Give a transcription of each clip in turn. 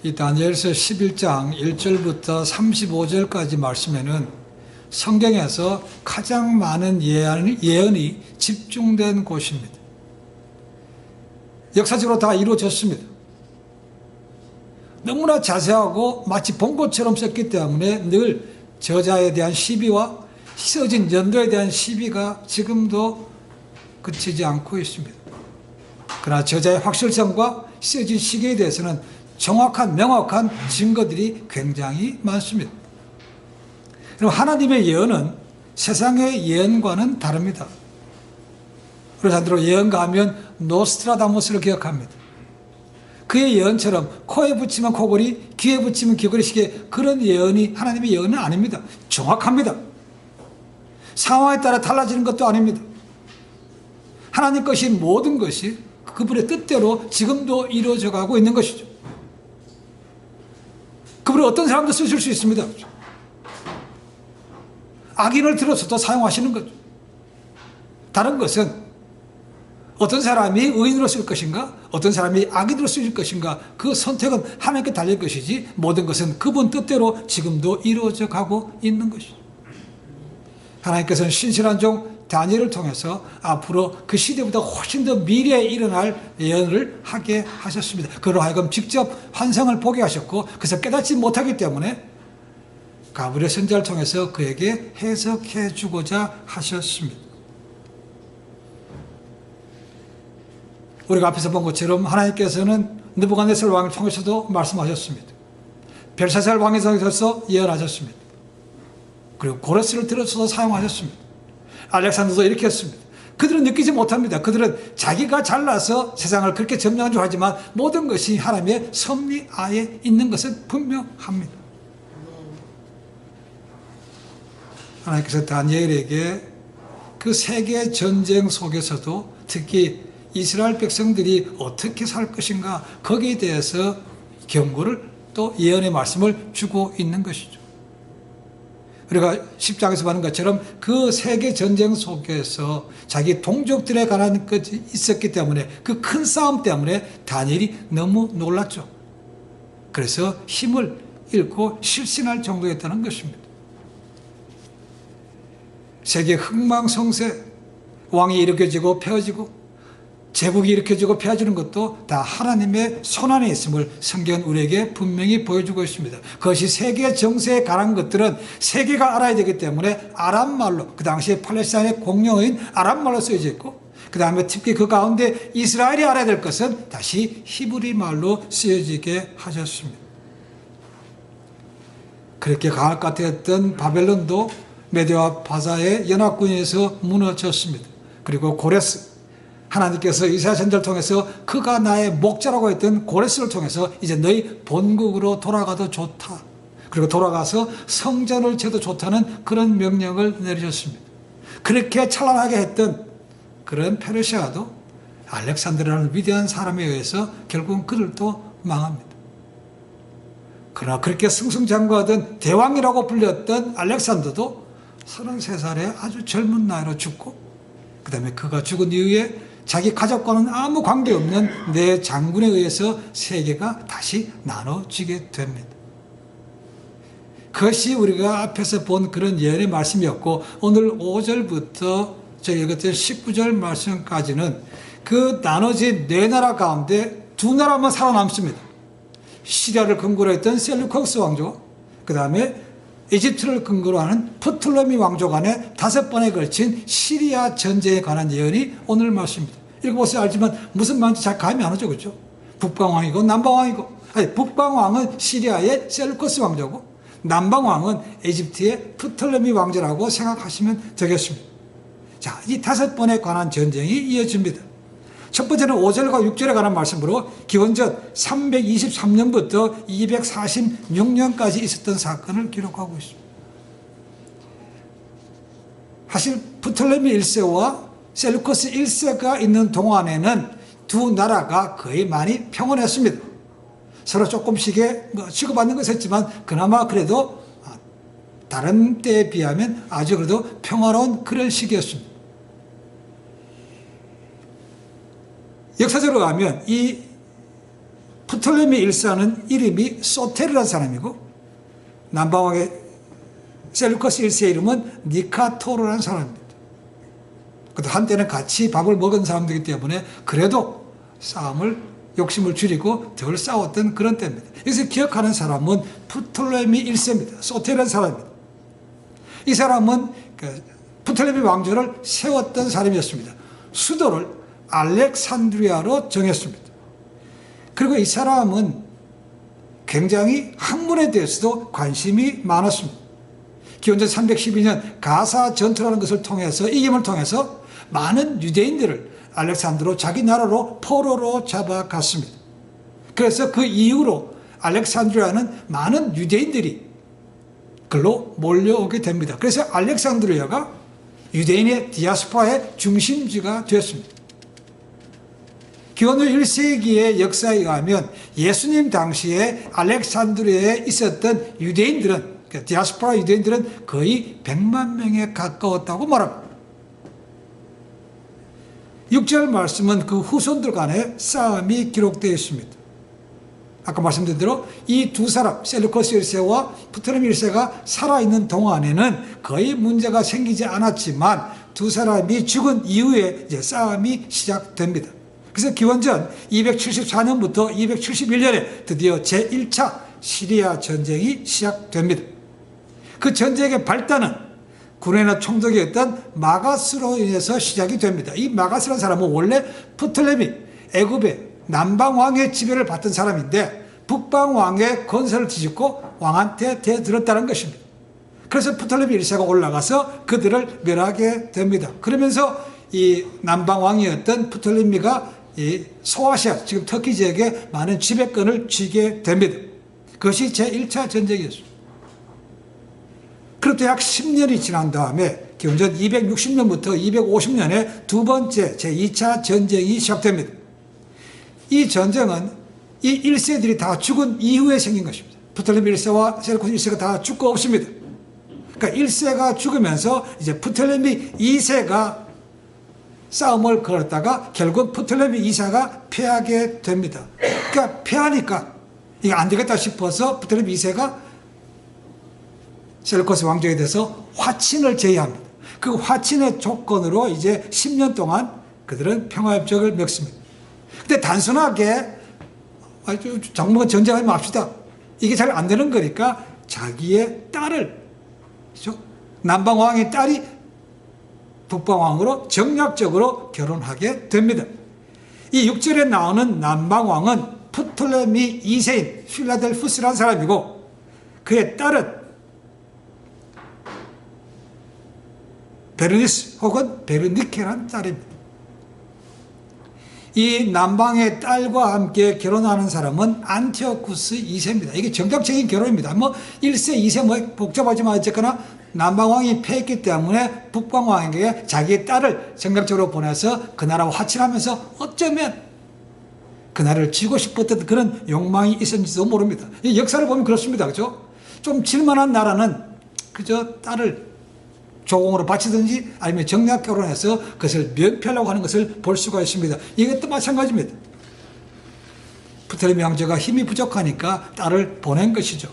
이 다니엘서 11장 1절부터 35절까지 말씀에는 성경에서 가장 많은 예언이 집중된 곳입니다. 역사적으로 다 이루어졌습니다. 너무나 자세하고 마치 본 것처럼 썼기 때문에 늘 저자에 대한 시비와 써진 연도에 대한 시비가 지금도 그치지 않고 있습니다. 그러나 저자의 확실성과 써진 시기에 대해서는 정확한 명확한 증거들이 굉장히 많습니다. 그럼 하나님의 예언은 세상의 예언과는 다릅니다. 우리 사람들은 예언가 하면 노스트라다무스를 기억합니다. 그의 예언처럼 코에 붙이면 코골이, 귀에 붙이면 귀걸이식의 그런 예언이 하나님의 예언은 아닙니다. 정확합니다. 상황에 따라 달라지는 것도 아닙니다. 하나님 것이 모든 것이 그분의 뜻대로 지금도 이루어져 가고 있는 것이죠. 그분이 어떤 사람도 쓰실 수 있습니다. 악인을 들어서도 사용하시는 거죠. 다른 것은 어떤 사람이 의인으로 쓸 것인가, 어떤 사람이 악인으로 쓰일 것인가, 그 선택은 하나님께 달릴 것이지 모든 것은 그분 뜻대로 지금도 이루어져 가고 있는 것이죠. 하나님께서는 신실한 종 다니엘을 통해서 앞으로 그 시대보다 훨씬 더 미래에 일어날 예언을 하게 하셨습니다. 그로 하여금 직접 환상을 보게 하셨고, 그래서 깨닫지 못하기 때문에 가브리엘 선지자를 통해서 그에게 해석해 주고자 하셨습니다. 우리가 앞에서 본 것처럼 하나님께서는 느부갓네살 왕을 통해서도 말씀하셨습니다. 벨사살 왕에 통해서 예언하셨습니다. 그리고 고레스를 들어서도 사용하셨습니다. 알렉산더도 이렇게 했습니다. 그들은 느끼지 못합니다. 그들은 자기가 잘나서 세상을 그렇게 점령한 줄 알지만 모든 것이 하나님의 섭리 하에 있는 것은 분명합니다. 하나님께서 다니엘에게 그 세계 전쟁 속에서도 특히 이스라엘 백성들이 어떻게 살 것인가, 거기에 대해서 경고를 또 예언의 말씀을 주고 있는 것이죠. 우리가 10장에서 보는 것처럼 그 세계 전쟁 속에서 자기 동족들에 관한 것이 있었기 때문에 그 큰 싸움 때문에 다니엘이 너무 놀랐죠. 그래서 힘을 잃고 실신할 정도였다는 것입니다. 세계 흥망성쇠, 왕이 일으켜지고 펴지고 제국이 일으켜지고 펴지는 것도 다 하나님의 손안에 있음을 성경은 우리에게 분명히 보여주고 있습니다. 그것이 세계 정세에 관한 것들은 세계가 알아야 되기 때문에 아람말로, 그 당시에 팔레스타인의 공용어인 아람말로 쓰여져 있고, 그 다음에 특히 그 가운데 이스라엘이 알아야 될 것은 다시 히브리 말로 쓰여지게 하셨습니다. 그렇게 강할 것 같았던 바벨론도 메대와 바사의 연합군에서 무너졌습니다. 그리고 고레스, 하나님께서 이사야 선지자를 통해서 그가 나의 목자라고 했던 고레스를 통해서 이제 너희 본국으로 돌아가도 좋다, 그리고 돌아가서 성전을 쳐도 좋다는 그런 명령을 내리셨습니다. 그렇게 찬란하게 했던 그런 페르시아도 알렉산드라는 위대한 사람에 의해서 결국은 그들도 망합니다. 그러나 그렇게 승승장구하던 대왕이라고 불렸던 알렉산더도 33살에 아주 젊은 나이로 죽고, 그 다음에 그가 죽은 이후에 자기 가족과는 아무 관계없는 내 장군에 의해서 세계가 다시 나눠지게 됩니다. 그것이 우리가 앞에서 본 그런 예언의 말씀이었고, 오늘 5절부터 저희 읽었던 19절 말씀까지는 그 나눠진 네 나라 가운데 두 나라만 살아남습니다. 시리아를 근거로 했던 셀루커스 왕조와 그 다음에 이집트를 근거로 하는 프톨레미 왕조 간의 5번에 걸친 시리아 전쟁에 관한 예언이 오늘 말씀입니다. 읽어보세요. 알지만 무슨 말인지 잘 감이 안 오죠, 그렇죠? 북방왕이고 남방왕이고, 아니, 북방왕은 시리아의 셀루커스 왕조고 남방왕은 이집트의 프톨레미 왕조라고 생각하시면 되겠습니다. 자, 이 5번에 관한 전쟁이 이어집니다. 첫 번째는 5절과 6절에 관한 말씀으로 기원전 323년부터 246년까지 있었던 사건을 기록하고 있습니다. 사실 프톨레미 1세와 셀루커스 1세가 있는 동안에는 두 나라가 거의 많이 평온했습니다. 서로 조금씩의 치고받는 것이 있지만 그나마 그래도 다른 때에 비하면 아주 그래도 평화로운 그런 시기였습니다. 역사적으로 가면 이 프톨레미 1세는 이름이 소테르라는 사람이고 남방왕의 셀루커스 1세의 이름은 니카토르라는 사람입니다. 그래도 한때는 같이 밥을 먹은 사람들이기 때문에 그래도 욕심을 줄이고 덜 싸웠던 그런 때입니다. 여기서 기억하는 사람은 프톨레미 1세입니다. 소테르라는 사람입니다. 이 사람은 프톨레미 왕조를 세웠던 사람이었습니다. 수도를 알렉산드리아로 정했습니다. 그리고 이 사람은 굉장히 학문에 대해서도 관심이 많았습니다. 기원전 312년 가사 전투라는 것을 통해서 이김을 통해서 많은 유대인들을 알렉산드로 자기 나라로 포로로 잡아갔습니다. 그래서 그 이후로 알렉산드리아는 많은 유대인들이 글로 몰려오게 됩니다. 그래서 알렉산드리아가 유대인의 디아스포라의 중심지가 되었습니다. 기원후 1세기의 역사에 의하면 예수님 당시에 알렉산드리아에 있었던 유대인들은, 디아스포라 유대인들은 거의 100만 명에 가까웠다고 말합니다. 6절 말씀은 그 후손들 간의 싸움이 기록되어 있습니다. 아까 말씀드린 대로 이 두 사람, 셀루커스 1세와 프톨레미 1세가 살아있는 동안에는 거의 문제가 생기지 않았지만 두 사람이 죽은 이후에 이제 싸움이 시작됩니다. 그래서 기원전 274년부터 271년에 드디어 제1차 시리아 전쟁이 시작됩니다. 그 전쟁의 발단은 군에나 총독이었던 마가스로 인해서 시작이 됩니다. 이 마가스라는 사람은 원래 프톨레미, 애굽의 남방왕의 지배를 받던 사람인데 북방왕의 건설을 뒤집고 왕한테 대들었다는 것입니다. 그래서 프톨레미 1세가 올라가서 그들을 멸하게 됩니다. 그러면서 이 남방왕이었던 프톨레미가 이 소아시아, 지금 터키 지역에 많은 지배권을 쥐게 됩니다. 그것이 제1차 전쟁이었습니다. 그렇게 약 10년이 지난 다음에 기원전 260년부터 250년에 두 번째 제2차 전쟁이 시작됩니다. 이 전쟁은 이 1세들이 다 죽은 이후에 생긴 것입니다. 프톨레미 1세와 셀루코스 1세가 다 죽고 없습니다. 그러니까 1세가 죽으면서 이제 프톨레미 2세가 싸움을 걸었다가 결국 프톨레미 2세가 패하게 됩니다. 그러니까 패하니까 이게 안 되겠다 싶어서 프톨레미 2세가 셀루코스 왕조에 대해서 화친을 제의합니다. 그 화친의 조건으로 이제 10년 동안 그들은 평화협정을 맺습니다. 근데 단순하게 정말 전쟁하지 맙시다, 이게 잘 안 되는 거니까 자기의 딸을, 그렇죠? 남방왕의 딸이 북방왕으로 정략적으로 결혼하게 됩니다. 이 6절에 나오는 남방왕은 프톨레미 2세인 필라델푸스라는 사람이고 그의 딸은 베르니스 혹은 베르니케라는 딸입니다. 이 남방의 딸과 함께 결혼하는 사람은 안티오쿠스 2세입니다. 이게 정략적인 결혼입니다. 1세, 2세 복잡하지만 어쨌거나 남방왕이 패했기 때문에 북방왕에게 자기의 딸을 정략적으로 보내서 그 나라와 화친하면서 어쩌면 그 나라를 쥐고 싶었던 그런 욕망이 있었는지도 모릅니다. 이 역사를 보면 그렇습니다. 그죠? 좀 질만한 나라는 그저 딸을 조공으로 바치든지 아니면 정략 결혼해서 그것을 면피하려고 하는 것을 볼 수가 있습니다. 이것도 마찬가지입니다. 프톨레미 왕조가 힘이 부족하니까 딸을 보낸 것이죠.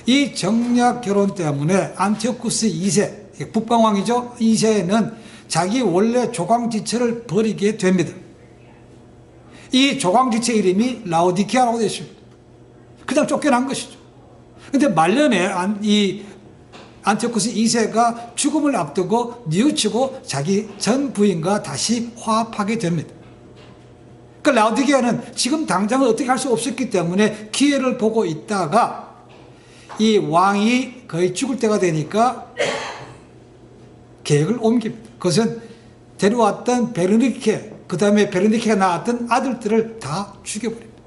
이 정략 결혼 때문에 안티오쿠스 2세, 북방왕이죠. 2세는 자기 원래 조광지처를 버리게 됩니다. 이 조광지처 이름이 라오디케아라고 되어 있습니다. 그냥 쫓겨난 것이죠. 그런데 말년에 이 안티오쿠스 2세가 죽음을 앞두고 뉘우치고 자기 전 부인과 다시 화합하게 됩니다. 그 라오디게아는 지금 당장은 어떻게 할 수 없었기 때문에 기회를 보고 있다가 이 왕이 거의 죽을 때가 되니까 계획을 옮깁니다. 그것은 데려왔던 베르니케, 그 다음에 베르니케가 낳았던 아들들을 다 죽여버립니다.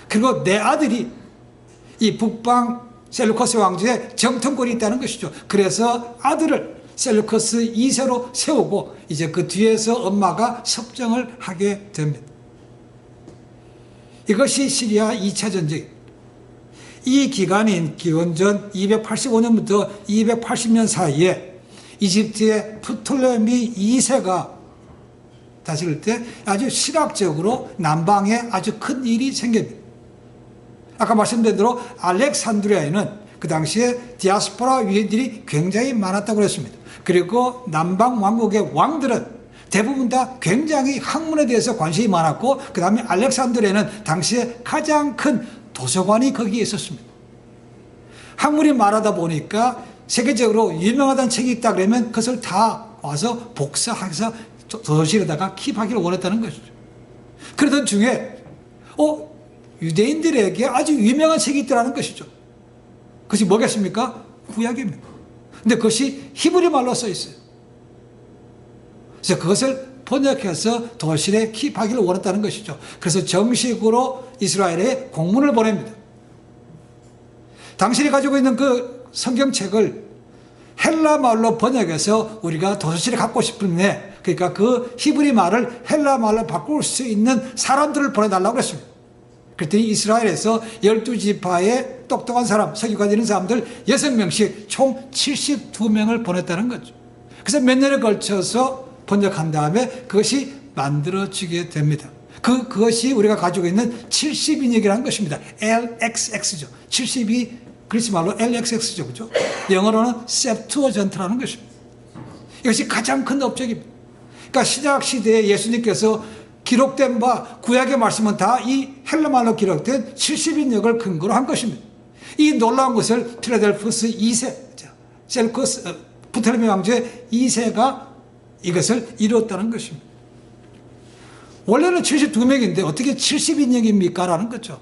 그리고 내 아들이 이 북방 셀루커스 왕조의 정통권이 있다는 것이죠. 그래서 아들을 셀루커스 2세로 세우고 이제 그 뒤에서 엄마가 섭정을 하게 됩니다. 이것이 시리아 2차 전쟁입니다. 이 기간인 기원전 285년부터 280년 사이에 이집트의 프톨레미 2세가 다스릴 때 아주 실학적으로 남방에 아주 큰 일이 생깁니다. 아까 말씀드린 대로 알렉산드리아에는 그 당시에 디아스포라 유대인들이 굉장히 많았다고 그랬습니다. 그리고 남방 왕국의 왕들은 대부분 다 굉장히 학문에 대해서 관심이 많았고, 그 다음에 알렉산드리아에는 당시에 가장 큰 도서관이 거기에 있었습니다. 학문이 많아다 보니까 세계적으로 유명하다는 책이 있다 그러면 그것을 다 와서 복사해서 도서실에다가 킵하기를 원했다는 것이죠. 그러던 중에 유대인들에게 아주 유명한 책이 있더라는 것이죠. 그것이 뭐겠습니까? 구약입니다. 근데 그것이 히브리 말로 써 있어요. 그래서 그것을 번역해서 도실에 킵하기를 원했다는 것이죠. 그래서 정식으로 이스라엘에 공문을 보냅니다. 당신이 가지고 있는 그 성경책을 헬라 말로 번역해서 우리가 도서실에 갖고 싶은데, 그러니까 그 히브리 말을 헬라 말로 바꿀 수 있는 사람들을 보내달라고 했습니다. 그랬더니 이스라엘에서 12지파의 똑똑한 사람, 석유가 되는 사람들 6명씩 총 72명을 보냈다는 거죠. 그래서 몇 년에 걸쳐서 번역한 다음에 그것이 만들어지게 됩니다. 그것이 우리가 가지고 있는 70인역이라는 것입니다. LXX죠. 72 그리스 말로 LXX죠. 그죠? 영어로는 septuagint라는 것입니다. 이것이 가장 큰 업적입니다. 그러니까 신약 시대에 예수님께서 기록된 바 구약의 말씀은 다 이 헬라 말로 기록된 70인역을 근거로 한 것입니다. 이 놀라운 것을 필라델푸스 2세, 셀쿠스 프토레미 왕조의 2세가 이것을 이루었다는 것입니다. 원래는 72명인데 어떻게 70인역입니까? 라는 거죠.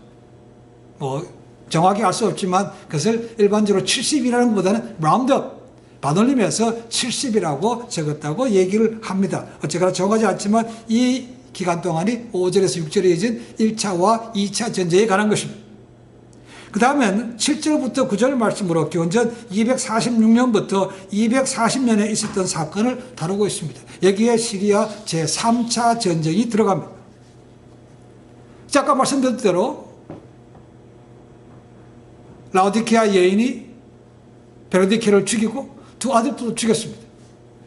정확히 알 수 없지만 그것을 일반적으로 70이라는 것보다는 라운드업, 반올림해서 70이라고 적었다고 얘기를 합니다. 어쨌거나 정하지 않지만 이 기간 동안이 5절에서 6절에 이어진 1차와 2차 전쟁에 관한 것입니다. 그 다음엔 7절부터 9절 말씀으로 기원전 246년부터 240년에 있었던 사건을 다루고 있습니다. 여기에 시리아 제3차 전쟁이 들어갑니다. 아까 말씀드린 대로 라오디케아 여인이 베로디케를 죽이고 두 아들도 죽였습니다.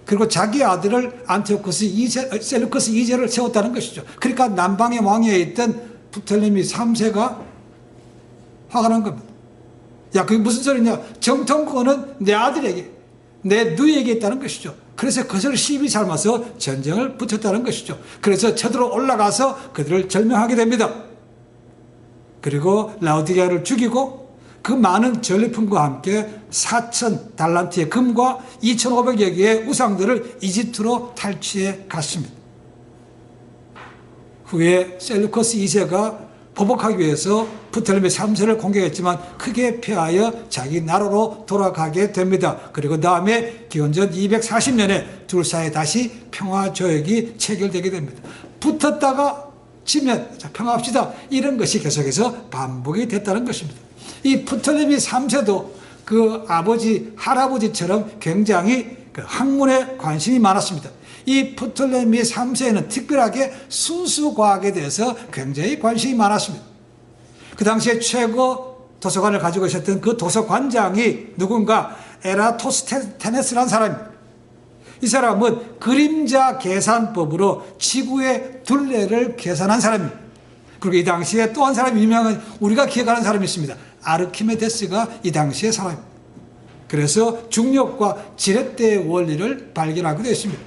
그리고 자기 아들을 안티오코스 2세, 셀루커스 2세를 세웠다는 것이죠. 그러니까 남방의 왕위에 있던 프톨레미 3세가 화가 난 겁니다. 야, 그게 무슨 소리냐? 정통권은 내 아들에게, 내 누이에게 있다는 것이죠. 그래서 그것을 시비 삼아서 전쟁을 붙였다는 것이죠. 그래서 쳐들어 올라가서 그들을 절명하게 됩니다. 그리고 라오디게아를 죽이고 그 많은 전리품과 함께 4,000달란트의 금과 2,500여 개의 우상들을 이집트로 탈취해 갔습니다. 후에 셀루커스 2세가 보복하기 위해서 프톨레미 3세를 공격했지만 크게 패하여 자기 나라로 돌아가게 됩니다. 그리고 다음에 기원전 240년에 둘 사이에 다시 평화조약이 체결되게 됩니다. 붙었다가 지면 평화합시다, 이런 것이 계속해서 반복이 됐다는 것입니다. 이 프톨레미 3세도 그 아버지, 할아버지처럼 굉장히 그 학문에 관심이 많았습니다. 이 프톨레미 3세는 특별하게 순수과학에 대해서 굉장히 관심이 많았습니다. 그 당시에 최고 도서관을 가지고 있었던 그 도서관장이 누군가 에라토스테네스라는 사람입니다. 이 사람은 그림자 계산법으로 지구의 둘레를 계산한 사람입니다. 그리고 이 당시에 또 한 사람이 유명한, 우리가 기억하는 사람이 있습니다. 아르키메데스가 이 당시의 사람입니다. 그래서 중력과 지렛대의 원리를 발견하게 되었습니다.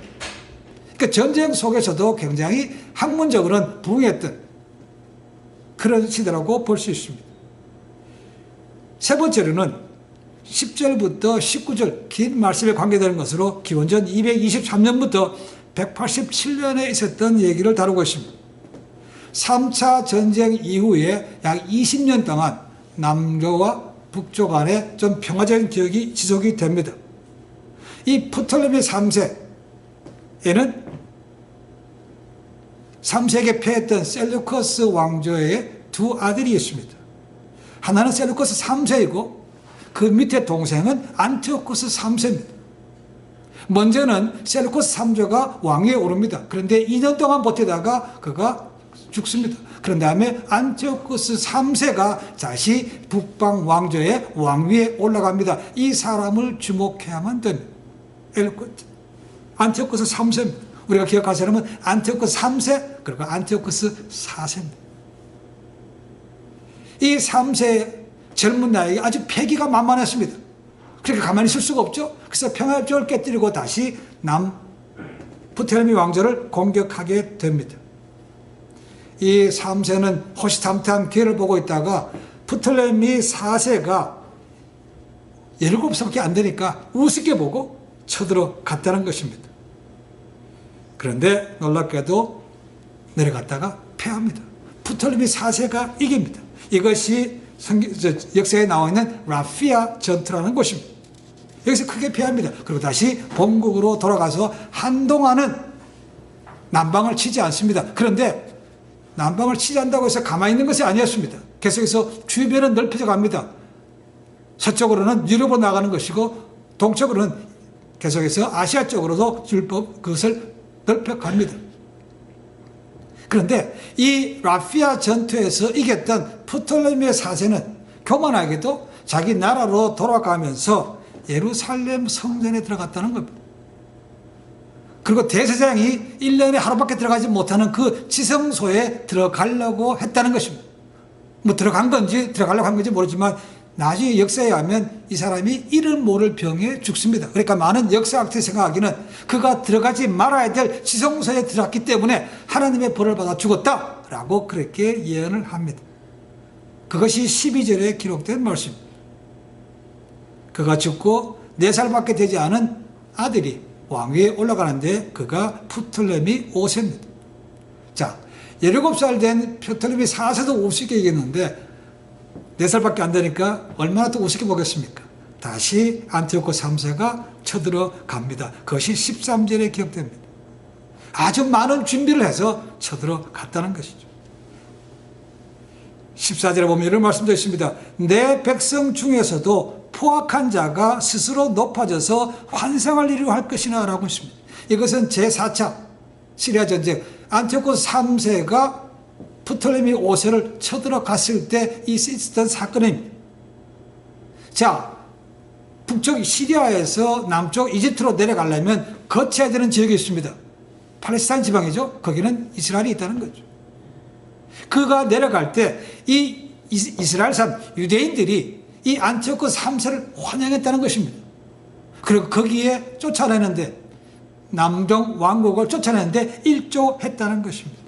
그러니까 전쟁 속에서도 굉장히 학문적으로는 부흥했던 그런 시대라고 볼 수 있습니다. 세 번째로는 10절부터 19절 긴 말씀에 관계되는 것으로 기원전 223년부터 187년에 있었던 얘기를 다루고 있습니다. 3차 전쟁 이후에 약 20년 동안 남조와 북조 간에 좀 평화적인 기억이 지속이 됩니다. 이 프톨레미 3세에는 3세에게 패했던 셀루커스 왕조의 두 아들이 있습니다. 하나는 셀루커스 3세이고 그 밑에 동생은 안티오코스 3세입니다. 먼저는 셀루커스 3세가 왕위에 오릅니다. 그런데 2년 동안 버티다가 그가 죽습니다. 그런 다음에 안티오코스 3세가 다시 북방 왕조의 왕위에 올라갑니다. 이 사람을 주목해야만 됩니다. 안티오코스 3세입니다. 우리가 기억할 사람은 안티오코스 3세 그리고 안티오코스 4세입니다. 이 3세 젊은 나이에 아주 패기가 만만했습니다. 그렇게 가만히 있을 수가 없죠. 그래서 평화협정을 깨뜨리고 다시 프토레미 왕조를 공격하게 됩니다. 이 3세는 호시탐탐 기회를 보고 있다가 프톨레미 4세가 17살밖에 안 되니까 우습게 보고 쳐들어갔다는 것입니다. 그런데 놀랍게도 내려갔다가 패합니다. 프톨레미 4세가 이깁니다. 이것이 역사에 나와 있는 라피아 전투라는 곳입니다. 여기서 크게 패합니다. 그리고 다시 본국으로 돌아가서 한동안은 남방을 치지 않습니다. 그런데 남방을 치지 않는다고 해서 가만히 있는 것이 아니었습니다. 계속해서 주변은 넓혀져 갑니다. 서쪽으로는 유럽으로 나가는 것이고 동쪽으로는 계속해서 아시아 쪽으로도 그것을 넓혀갑니다. 그런데 이 라피아 전투에서 이겼던 프톨레미의 4세는 교만하게도 자기 나라로 돌아가면서 예루살렘 성전에 들어갔다는 겁니다. 그리고 대제사장이 1년에 하루밖에 들어가지 못하는 그 지성소에 들어가려고 했다는 것입니다. 뭐 들어간 건지 들어가려고 한 건지 모르지만 나중에 역사에 하면 이 사람이 이름 모를 병에 죽습니다. 그러니까 많은 역사학자들이 생각하기는 그가 들어가지 말아야 될 지성소에 들어갔기 때문에 하나님의 벌을 받아 죽었다라고 그렇게 예언을 합니다. 그것이 12절에 기록된 말씀입니다. 그가 죽고 4살밖에 되지 않은 아들이 왕위에 올라가는데 그가 프톨레미 5세입니다. 자, 17살 된 프톨레미 4세도 우습게 이겼는데 4살밖에 안 되니까 얼마나 또 우습게 보겠습니까? 다시 안티오코 3세가 쳐들어갑니다. 그것이 13절에 기록됩니다. 아주 많은 준비를 해서 쳐들어갔다는 것이죠. 14절에 보면 이런 말씀도 있습니다. 내 백성 중에서도 포악한 자가 스스로 높아져서 환상을 이루려 할 것이나 라고 했습니다. 이것은 제4차 시리아 전쟁 안티오코스 3세가 프톨레미 5세를 쳐들어갔을 때 있었던 사건입니다. 자, 북쪽 시리아에서 남쪽 이집트로 내려가려면 거쳐야 되는 지역이 있습니다. 팔레스타인 지방이죠. 거기는 이스라엘이 있다는 거죠. 그가 내려갈 때 이 이스라엘산 유대인들이 이 안티오코스 3세를 환영했다는 것입니다. 그리고 거기에 쫓아내는데 남동 왕국을 쫓아내는데 일조했다는 것입니다.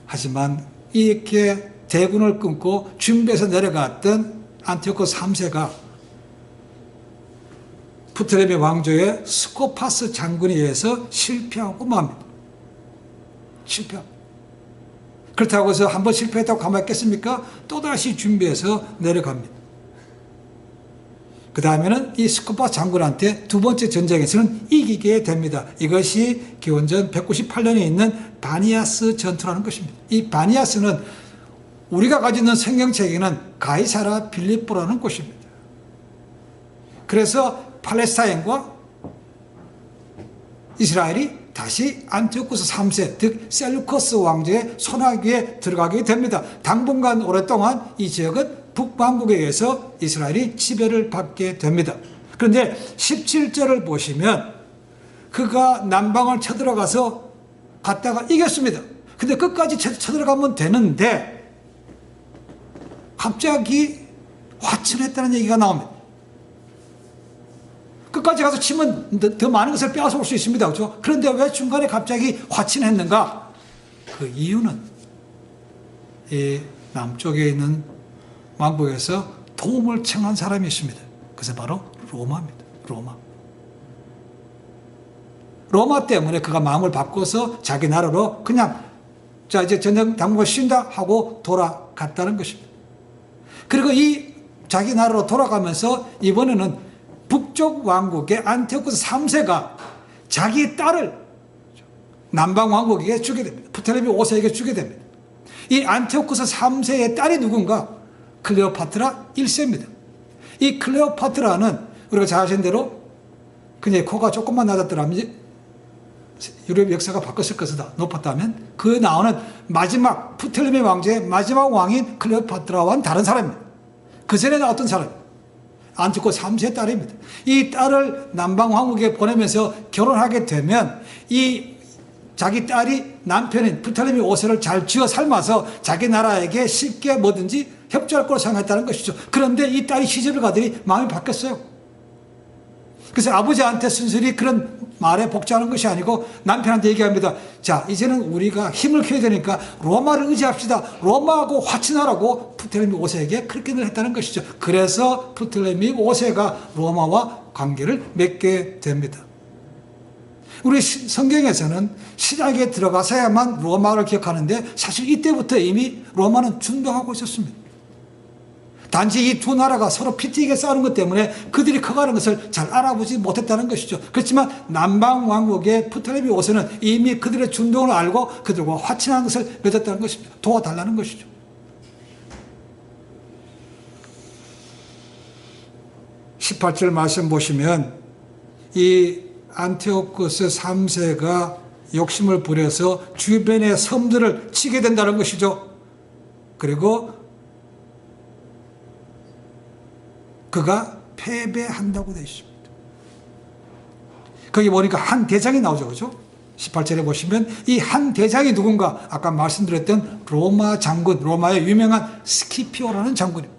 하지만 이렇게 대군을 끊고 준비해서 내려갔던 안티오코스 3세가 프톨레미 왕조의 스코파스 장군에 의해서 실패하고 맙니다. 실패하고. 그렇다고 해서 한번 실패했다고 가만히 있겠습니까? 또다시 준비해서 내려갑니다. 그 다음에는 이 스코파스 장군한테 두 번째 전쟁에서는 이기게 됩니다. 이것이 기원전 198년에 있는 바니아스 전투라는 것입니다. 이 바니아스는 우리가 가지고 있는 성경책에는 가이사라 빌립보라는 곳입니다. 그래서 팔레스타인과 이스라엘이 다시 안티오코스 3세, 즉 셀루커스 왕조의 손아귀에 들어가게 됩니다. 당분간 오랫동안 이 지역은 북왕국에 의해서 이스라엘이 지배를 받게 됩니다. 그런데 17절을 보시면 그가 남방을 쳐들어가서 갔다가 이겼습니다. 근데 끝까지 쳐들어가면 되는데 갑자기 화천했다는 얘기가 나옵니다. 끝까지 가서 치면 더 많은 것을 빼앗아올 수 있습니다. 그렇죠? 그런데 왜 중간에 갑자기 화친했는가? 그 이유는 이 남쪽에 있는 왕국에서 도움을 청한 사람이 있습니다. 그것은 바로 로마입니다. 로마 때문에 그가 마음을 바꿔서 자기 나라로 그냥 자 이제 전쟁 당분간 쉰다 하고 돌아갔다는 것입니다. 그리고 이 자기 나라로 돌아가면서 이번에는 북쪽 왕국의 안티오코스 3세가 자기 딸을 남방 왕국에게 주게 됩니다. 프톨레미 5세에게 주게 됩니다. 이 안티오코스 3세의 딸이 누군가? 클레오파트라 1세입니다. 이 클레오파트라는 우리가 잘 아시는 대로 그녀의 코가 조금만 낮았더라면 유럽 역사가 바뀌었을 것이다. 높았다면 그 나오는 마지막 프톨레미 왕조의 마지막 왕인 클레오파트라와는 다른 사람입니다. 그 전에 나왔던 사람 안티오코스 3세의 딸입니다. 이 딸을 남방 왕국에 보내면서 결혼하게 되면 이 자기 딸이 남편인 프톨레미 5세를 잘 쥐어 삶아서 자기 나라에게 쉽게 뭐든지 협조할 거로 생각했다는 것이죠. 그런데 이 딸이 시집을 가더니 마음이 바뀌었어요. 그래서 아버지한테 순순히 그런 말에 복종하는 것이 아니고 남편한테 얘기합니다. 자, 이제는 우리가 힘을 키워야 되니까 로마를 의지합시다. 로마하고 화친하라고 프톨레미 5세에게 그렇게 했다는 것이죠. 그래서 프톨레미 5세가 로마와 관계를 맺게 됩니다. 우리 성경에서는 신약에 들어가서야만 로마를 기억하는데 사실 이때부터 이미 로마는 준동하고 있었습니다. 단지 이 두 나라가 서로 피튀게 싸우는 것 때문에 그들이 커가는 것을 잘 알아보지 못했다는 것이죠. 그렇지만 남방왕국의 프톨레미 5세는 이미 그들의 준동을 알고 그들과 화친한 것을 맺었다는 것입니다. 도와달라는 것이죠. (18절) 말씀 보시면 이 안티오쿠스 3세가 욕심을 부려서 주변의 섬들을 치게 된다는 것이죠. 그리고 그가 패배한다고 되어 있습니다. 거기 보니까 한 대장이 나오죠. 그죠? 18절에 보시면 이 한 대장이 누군가? 아까 말씀드렸던 로마 장군, 로마의 유명한 스키피오라는 장군입니다.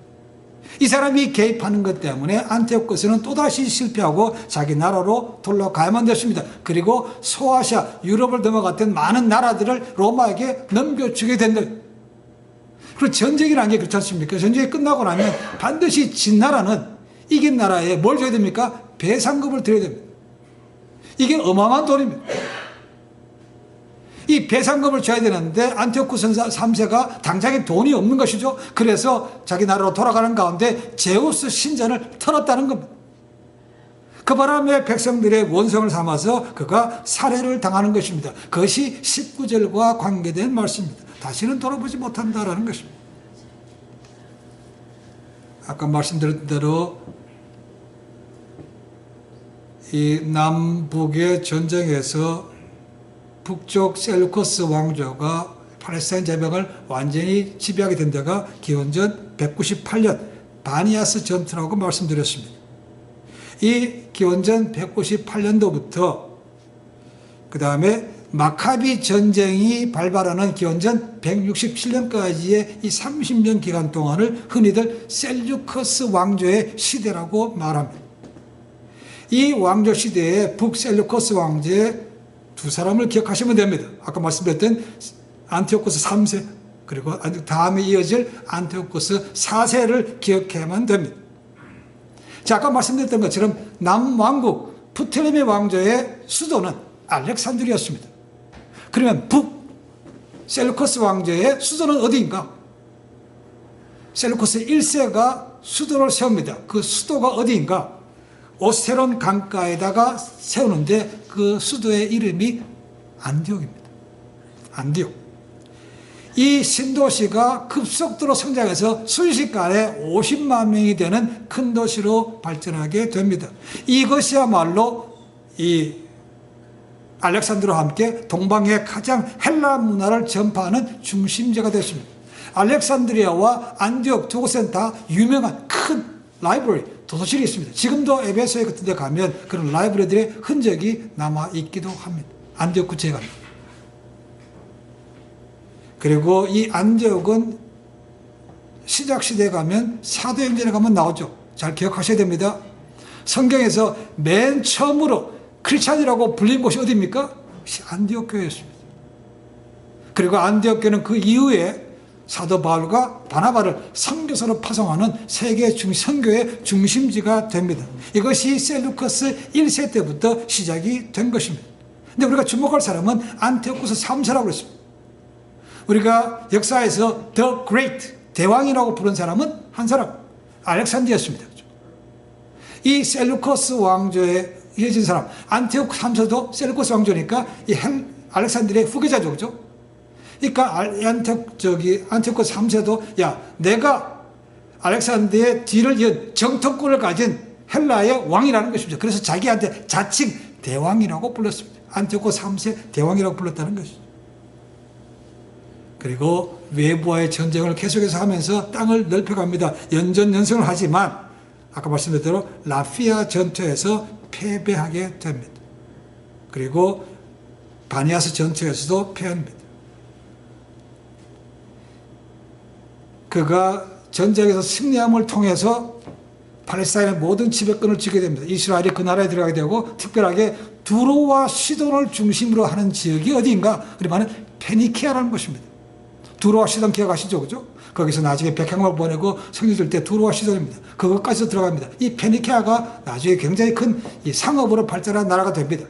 이 사람이 개입하는 것 때문에 안티오쿠스는 또다시 실패하고 자기 나라로 돌아가야만 됐습니다. 그리고 소아시아, 유럽을 넘어갔던 많은 나라들을 로마에게 넘겨주게 된다. 그리고 전쟁이라는 게 그렇지 않습니까? 전쟁이 끝나고 나면 반드시 진 나라는 이긴 나라에 뭘 줘야 됩니까? 배상금을 드려야 됩니다. 이게 어마어마한 돈입니다. 이 배상금을 줘야 되는데 안티오쿠스 3세가 당장에 돈이 없는 것이죠. 그래서 자기 나라로 돌아가는 가운데 제우스 신전을 털었다는 겁니다. 그 바람에 백성들의 원성을 삼아서 그가 살해를 당하는 것입니다. 그것이 19절과 관계된 말씀입니다. 다시는 돌아보지 못한다라는 것입니다. 아까 말씀드린 대로 이 남북의 전쟁에서 북쪽 셀루커스 왕조가 팔레스타인 제국을 완전히 지배하게 된 데가 기원전 198년 바니아스 전투라고 말씀드렸습니다. 이 기원전 198년도부터 그 다음에 마카비 전쟁이 발발하는 기원전 167년까지의 이 30년 기간 동안을 흔히들 셀루커스 왕조의 시대라고 말합니다. 이 왕조 시대에 북셀루커스 왕조의 두 사람을 기억하시면 됩니다. 아까 말씀드렸던 안티오쿠스 3세 그리고 다음에 이어질 안티오쿠스 4세를 기억해야만 됩니다. 자, 아까 말씀드렸던 것처럼 남왕국 프톨레미 왕조의 수도는 알렉산드리아였습니다. 그러면 북 셀루커스 왕조의 수도는 어디인가? 셀루커스 1세가 수도를 세웁니다. 그 수도가 어디인가? 오스테론 강가에다가 세우는데 그 수도의 이름이 안디옥입니다. 안디옥. 이 신도시가 급속도로 성장해서 순식간에 50만 명이 되는 큰 도시로 발전하게 됩니다. 이것이야말로 이 알렉산드로와 함께 동방의 가장 헬라 문화를 전파하는 중심지가 됐습니다. 알렉산드리아와 안디옥 두 곳엔 다 유명한 큰 라이브러리, 도서실이 있습니다. 지금도 에베소에 같은 데 가면 그런 라이브러리들의 흔적이 남아있기도 합니다. 안디옥 구체에 갑니다. 그리고 이 안디옥은 시작시대에 가면 사도행전에 가면 나오죠. 잘 기억하셔야 됩니다. 성경에서 맨 처음으로 크리스찬이라고 불린 곳이 어디입니까? 안디옥 교회였습니다. 그리고 안디옥 교회는 그 이후에 사도 바울과 바나바를 선교사로 파송하는 세계 선교의 중심지가 됩니다. 이것이 셀루커스 1세 때부터 시작이 된 것입니다. 근데 우리가 주목할 사람은 안티오쿠스 3세라고 그랬습니다. 우리가 역사에서 The Great, 대왕이라고 부른 사람은 한 사람, 알렉산더였습니다. 이 셀루커스 왕조에 이어진 사람, 안티오쿠스 3세도 셀루커스 왕조니까 이 알렉산드리아의 후계자죠. 그죠? 그러니까 안티오쿠스 3세도 야, 내가 알렉산더의 뒤를 이은 정통권을 가진 헬라의 왕이라는 것입니다. 그래서 자기한테 자칭 대왕이라고 불렀습니다. 안티오쿠스 3세 대왕이라고 불렀다는 것이죠. 그리고 외부와의 전쟁을 계속해서 하면서 땅을 넓혀갑니다. 연전연승을 하지만 아까 말씀드린 대로 라피아 전투에서 패배하게 됩니다. 그리고 바니아스 전투에서도 패합니다. 그가 전쟁에서 승리함을 통해서 팔레스타인의 모든 지배권을 쥐게 됩니다. 이스라엘이 그 나라에 들어가게 되고, 특별하게 두로와 시돈을 중심으로 하는 지역이 어디인가? 그러면 페니키아라는 것입니다. 두로와 시돈 기억하시죠? 그죠? 거기서 나중에 백향을 보내고 성리들 때 두로와 시돈입니다. 그것까지도 들어갑니다. 이 페니키아가 나중에 굉장히 큰 이 상업으로 발전한 나라가 됩니다.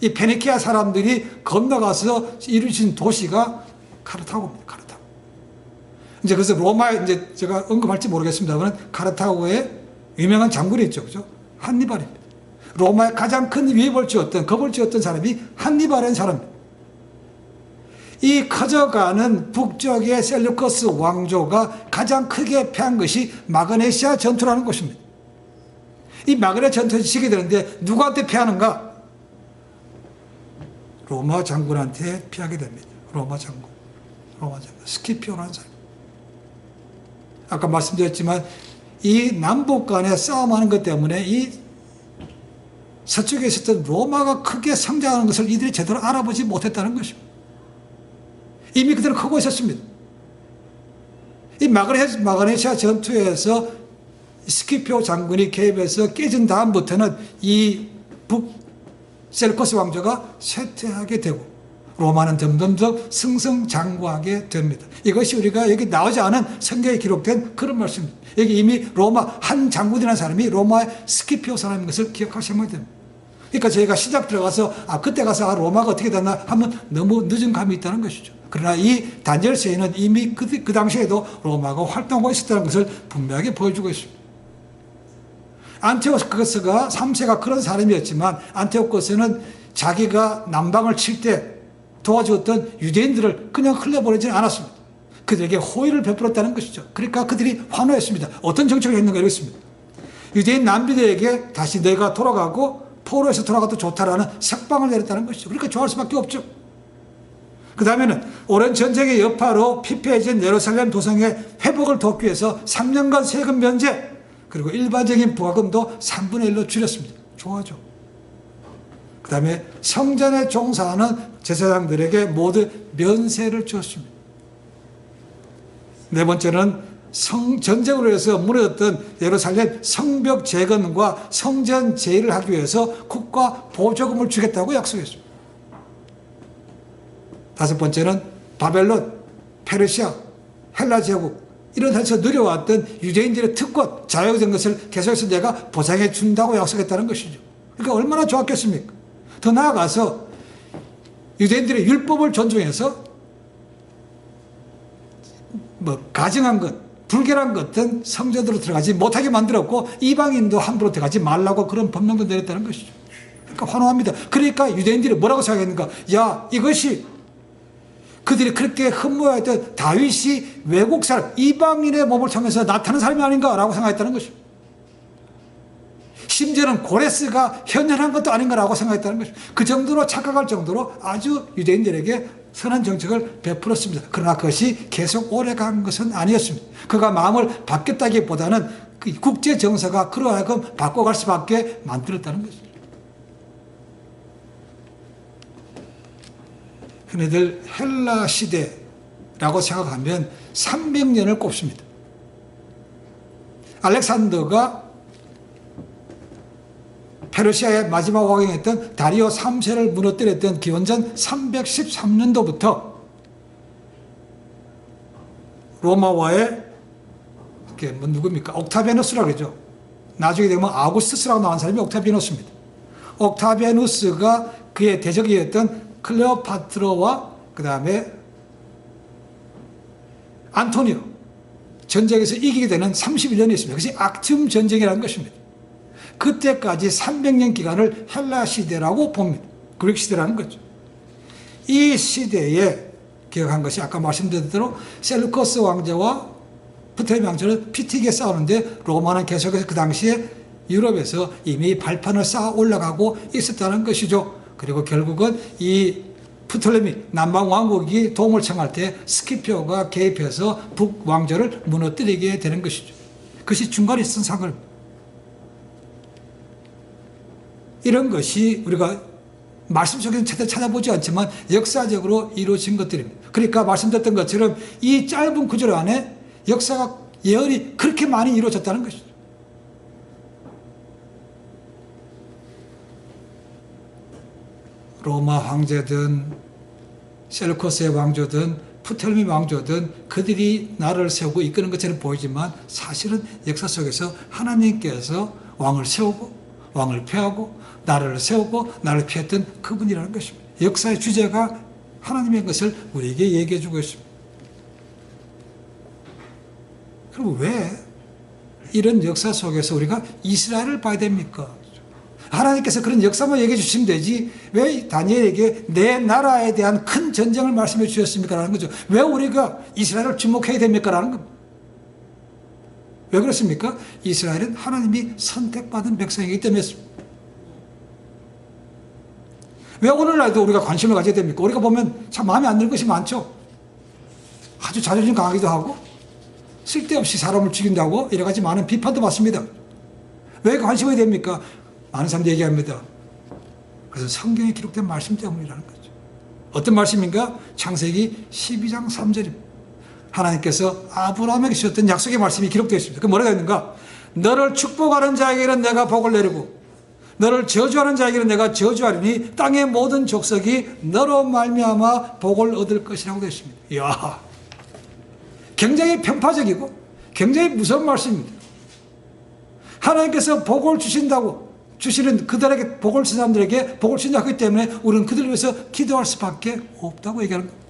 이 페니키아 사람들이 건너가서 이루어진 도시가 카르타고입니다. 카르타고. 이제 그래서 로마에 이제 제가 언급할지 모르겠습니다만 카르타고에 유명한 장군이 있죠. 그죠? 한니발입니다. 로마에 가장 큰 위협을 지었던, 겁을 지었던 사람이 한니발이라는 사람입니다. 이 커져가는 북쪽의 셀루커스 왕조가 가장 크게 패한 것이 마그네시아 전투라는 것입니다. 이 마그네 전투에서 지게 되는데 누구한테 패하는가? 로마 장군한테 피하게 됩니다. 로마 장군. 스키피오라는 사람. 아까 말씀드렸지만 이 남북 간의 싸움하는 것 때문에 이 서쪽에 있었던 로마가 크게 성장하는 것을 이들이 제대로 알아보지 못했다는 것입니다. 이미 그대로 크고 있었습니다. 이 마그네시아 전투에서 스키피오 장군이 개입해서 깨진 다음부터는 이 북셀루커스 왕조가 쇠퇴하게 되고 로마는 점점점 승승장구하게 됩니다. 이것이 우리가 여기 나오지 않은 성경에 기록된 그런 말씀입니다. 여기 이미 로마 한 장군이라는 사람이 로마의 스키피오 사람인 것을 기억하시면 됩니다. 그러니까 저희가 시작 들어가서 그때 가서 로마가 어떻게 됐나 하면 너무 늦은 감이 있다는 것이죠. 그러나 이 다니엘서에는 이미 그 당시에도 로마가 활동하고 있었다는 것을 분명하게 보여주고 있습니다. 안티오코스가 3세가 그런 사람이었지만 안티오코스는 자기가 남방을 칠 때 도와주었던 유대인들을 그냥 흘려보내지는 않았습니다. 그들에게 호의를 베풀었다는 것이죠. 그러니까 그들이 환호했습니다. 어떤 정책을 했는가 이랬습니다. 유대인 난비들에게 다시 내가 돌아가고 포로에서 돌아가도 좋다라는 석방을 내렸다는 것이죠. 그러니까 좋아할 수밖에 없죠. 그 다음에는 오랜 전쟁의 여파로 피폐해진 예루살렘 도성의 회복을 돕기 위해서 3년간 세금 면제 그리고 일반적인 부하금도 3분의 1로 줄였습니다. 좋아하죠. 그 다음에 성전에 종사하는 제사장들에게 모두 면세를 주었습니다. 네 번째는 전쟁으로 해서 무너졌던 예루살렘 성벽 재건과 성전 제의를 하기 위해서 국가 보조금을 주겠다고 약속했습니다. 다섯 번째는 바벨론, 페르시아, 헬라 제국 이런 데서 누려왔던 유대인들의 특권, 자유된 것을 계속해서 내가 보장해 준다고 약속했다는 것이죠. 그러니까 얼마나 좋았겠습니까? 더 나아가서 유대인들의 율법을 존중해서 가증한 것, 불결한 것은 성전으로 들어가지 못하게 만들었고 이방인도 함부로 들어가지 말라고 그런 법령도 내렸다는 것이죠. 그러니까 환호합니다. 그러니까 유대인들이 뭐라고 생각했는가? 야, 이것이 그들이 그렇게 흠모했던 다윗이 외국 사람, 이방인의 몸을 통해서 나타난 사람이 아닌가라고 생각했다는 것입니다. 심지어는 고레스가 현현한 것도 아닌가라고 생각했다는 것입니다. 그 정도로 착각할 정도로 아주 유대인들에게 선한 정책을 베풀었습니다. 그러나 그것이 계속 오래간 것은 아니었습니다. 그가 마음을 바뀌었다기보다는 그 국제 정서가 그로 하여금 바꿔갈 수밖에 만들었다는 것입니다. 흔히들 헬라 시대라고 생각하면 300년을 꼽습니다. 알렉산더가 페르시아의 마지막 왕이었던 다리오 3세를 무너뜨렸던 기원전 313년도부터 로마와의 누굽니까? 옥타비아누스라고 그러죠. 나중에 되면 아우구스투스라고 나온 사람이 옥타비아누스입니다. 옥타비아누스가 그의 대적이었던 클레오파트라와 그 다음에 안토니오 전쟁에서 이기게 되는 31년이 있습니다. 그것이 악티움 전쟁이라는 것입니다. 그때까지 300년 기간을 헬라 시대라고 봅니다. 그리스 시대라는 거죠. 이 시대에 기억한 것이 아까 말씀드린 대로 셀루커스 왕자와 프토레미 왕자는 피튀기에 싸우는데 로마는 계속해서 그 당시에 유럽에서 이미 발판을 쌓아 올라가고 있었다는 것이죠. 그리고 결국은 이 프톨레미 남방 왕국이 도움을 청할 때 스키피오가 개입해서 북왕조를 무너뜨리게 되는 것이죠. 그것이 중간에 있었던 사건입니다. 이런 것이 우리가 말씀 속에서 제대로 찾아보지 않지만 역사적으로 이루어진 것들입니다. 그러니까 말씀드렸던 것처럼 이 짧은 구절 안에 역사가 예언이 그렇게 많이 이루어졌다는 것이죠. 로마 황제든 셀루커스의 왕조든 프톨미 왕조든 그들이 나라를 세우고 이끄는 것처럼 보이지만 사실은 역사 속에서 하나님께서 왕을 세우고 왕을 폐하고 나라를 세우고 나라를 폐했던 그분이라는 것입니다. 역사의 주제가 하나님의 것을 우리에게 얘기해 주고 있습니다. 그럼 왜 이런 역사 속에서 우리가 이스라엘을 봐야 됩니까? 하나님께서 그런 역사만 얘기해 주시면 되지 왜 다니엘에게 내 나라에 대한 큰 전쟁을 말씀해 주셨습니까? 라는 거죠. 왜 우리가 이스라엘을 주목해야 됩니까? 라는 겁니다. 왜 그렇습니까? 이스라엘은 하나님이 선택받은 백성이기 때문이었습니다. 왜 오늘날도 우리가 관심을 가져야 됩니까? 우리가 보면 참 마음에 안 드는 것이 많죠. 아주 자존심 강하기도 하고 쓸데없이 사람을 죽인다고 여러 가지 많은 비판도 받습니다. 왜 관심이 됩니까? 많은 사람들이 얘기합니다. 그래서 성경에 기록된 말씀 때문이라는 거죠. 어떤 말씀인가? 창세기 12장 3절입니다. 하나님께서 아브라함에게 주셨던 약속의 말씀이 기록되어 있습니다. 그 뭐라고 했는가? 너를 축복하는 자에게는 내가 복을 내리고 너를 저주하는 자에게는 내가 저주하리니 땅의 모든 족속이 너로 말미암아 복을 얻을 것이라고 되어 있습니다. 이야, 굉장히 편파적이고 굉장히 무서운 말씀입니다. 하나님께서 복을 주신다고 주시는 그들에게 복을 준 사람들에게 복을 주신다고 하기 때문에 우리는 그들을 위해서 기도할 수밖에 없다고 얘기하는 겁니다.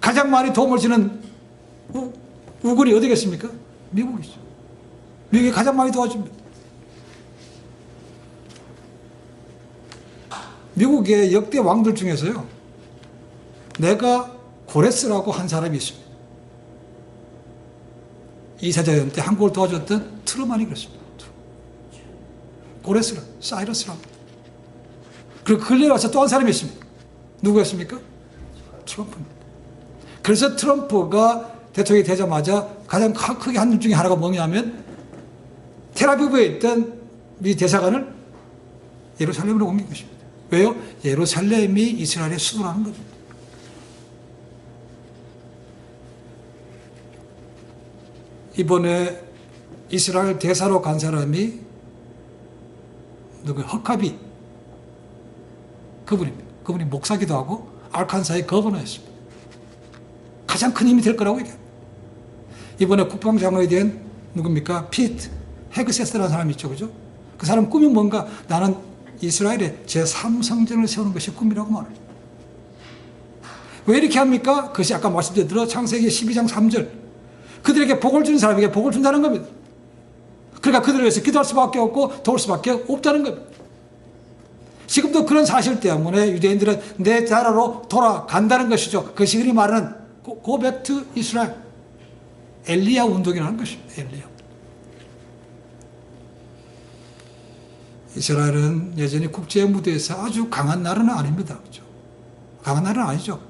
가장 많이 도움을 주는 우군이 어디겠습니까? 미국이죠. 미국이 가장 많이 도와줍니다. 미국의 역대 왕들 중에서요, 내가 고레스라고 한 사람이 있습니다. 이사자연 때 한국을 도와줬던 트루만이 그랬습니다. 고레스라, 사이러스라고. 그리고 근래에 와서 또 한 사람이 있습니다. 누구였습니까? 트럼프입니다. 그래서 트럼프가 대통령이 되자마자 가장 크게 한 일 중에 하나가 뭐냐면 텔아비브에 있던 미 대사관을 예루살렘으로 옮긴 것입니다. 왜요? 예루살렘이 이스라엘의 수도라는 겁니다. 이번에 이스라엘 대사로 간 사람이 누구 허카비 그분입니다. 그분이 목사기도 하고 알칸사의 거버너였습니다. 가장 큰 힘이 될 거라고 얘기합니다. 이번에 국방장관이 된 누굽니까? 피트 헤그세스라는 사람이 있죠. 그죠? 그 사람 꿈이 뭔가? 나는 이스라엘의 제3성전을 세우는 것이 꿈이라고 말해요. 왜 이렇게 합니까? 그것이 아까 말씀드린 대로 창세기 12장 3절. 그들에게 복을 주는 사람에게 복을 준다는 겁니다. 그러니까 그들을 위해서 기도할 수밖에 없고 도울 수밖에 없다는 겁니다. 지금도 그런 사실 때문에 유대인들은 내 나라로 돌아간다는 것이죠. 그것이 흔히 말하는 Go back to Israel. 엘리야 운동이라는 것입니다. 엘리야. 이스라엘은 여전히 국제 무대에서 아주 강한 나라는 아닙니다. 그렇죠? 강한 나라는 아니죠.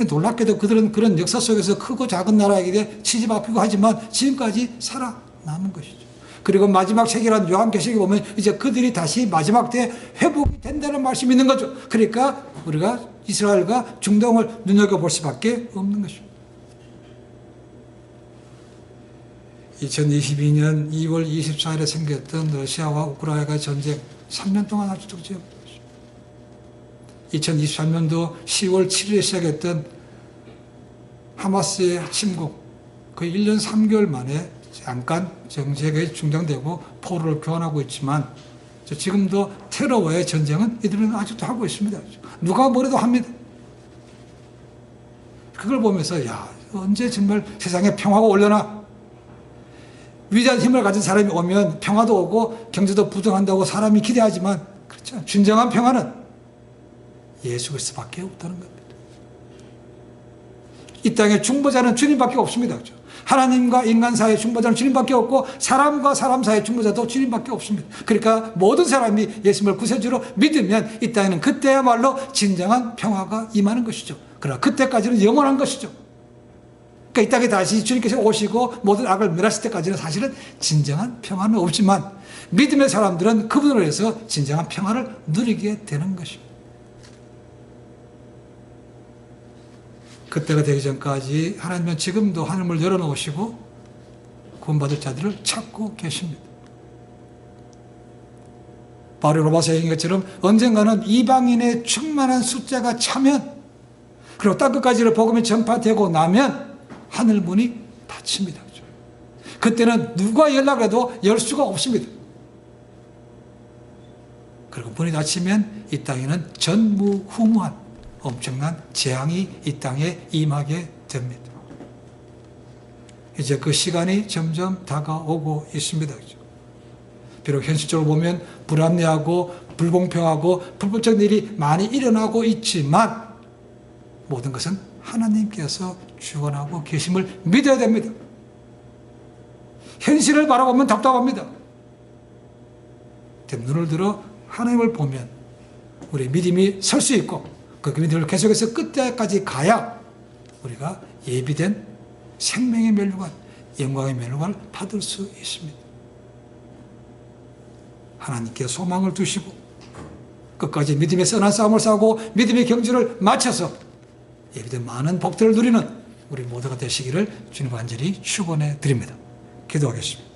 놀랍게도 그들은 그런 역사 속에서 크고 작은 나라에게 치지박히고 하지만 지금까지 살아남은 것이죠. 그리고 마지막 책이라는 요한계시록에 보면 이제 그들이 다시 마지막 때 회복이 된다는 말씀이 있는 거죠. 그러니까 우리가 이스라엘과 중동을 눈여겨볼 수밖에 없는 것입니다. 2022년 2월 24일에 생겼던 러시아와 우크라이나 전쟁 3년 동안 아주 적죠. 2023년도 10월 7일에 시작했던 하마스의 침공, 거의 1년 3개월 만에 잠깐 정세가 중단되고 포로를 교환하고 있지만 지금도 테러와의 전쟁은 이들은 아직도 하고 있습니다. 누가 뭐래도 합니다. 그걸 보면서 야, 언제 정말 세상에 평화가 오려나? 위대한 힘을 가진 사람이 오면 평화도 오고 경제도 부정한다고 사람이 기대하지만 그렇죠. 진정한 평화는 예수 그리스도밖에 없다는 겁니다. 이 땅에 중보자는 주님밖에 없습니다. 그렇죠? 하나님과 인간 사이의 중보자는 주님밖에 없고 사람과 사람 사이의 중보자도 주님밖에 없습니다. 그러니까 모든 사람이 예수님을 구세주로 믿으면 이 땅에는 그때야말로 진정한 평화가 임하는 것이죠. 그러나 그때까지는 영원한 것이죠. 그러니까 이 땅에 다시 주님께서 오시고 모든 악을 멸하실 때까지는 사실은 진정한 평화는 없지만 믿음의 사람들은 그분으로 해서 진정한 평화를 누리게 되는 것입니다. 그때가 되기 전까지 하나님은 지금도 하늘문을 열어놓으시고 구원받을 자들을 찾고 계십니다. 바로 로마서에 얘기한 것처럼 언젠가는 이방인의 충만한 숫자가 차면, 그리고 땅끝까지를 복음이 전파되고 나면 하늘문이 닫힙니다. 그때는 누가 연락해도 열 수가 없습니다. 그리고 문이 닫히면 이 땅에는 전무후무한 엄청난 재앙이 이 땅에 임하게 됩니다. 이제 그 시간이 점점 다가오고 있습니다. 비록 현실적으로 보면 불합리하고 불공평하고 불법적 일이 많이 일어나고 있지만 모든 것은 하나님께서 주관하고 계심을 믿어야 됩니다. 현실을 바라보면 답답합니다. 눈을 들어 하나님을 보면 우리 믿음이 설 수 있고 그 믿음을 계속해서 끝까지 가야 우리가 예비된 생명의 멸류관, 영광의 멸류관을 받을 수 있습니다. 하나님께 소망을 두시고 끝까지 믿음의 선한 싸움을 싸우고 믿음의 경주를 마쳐서 예비된 많은 복들을 누리는 우리 모두가 되시기를 주님 간절히 축원해 드립니다. 기도하겠습니다.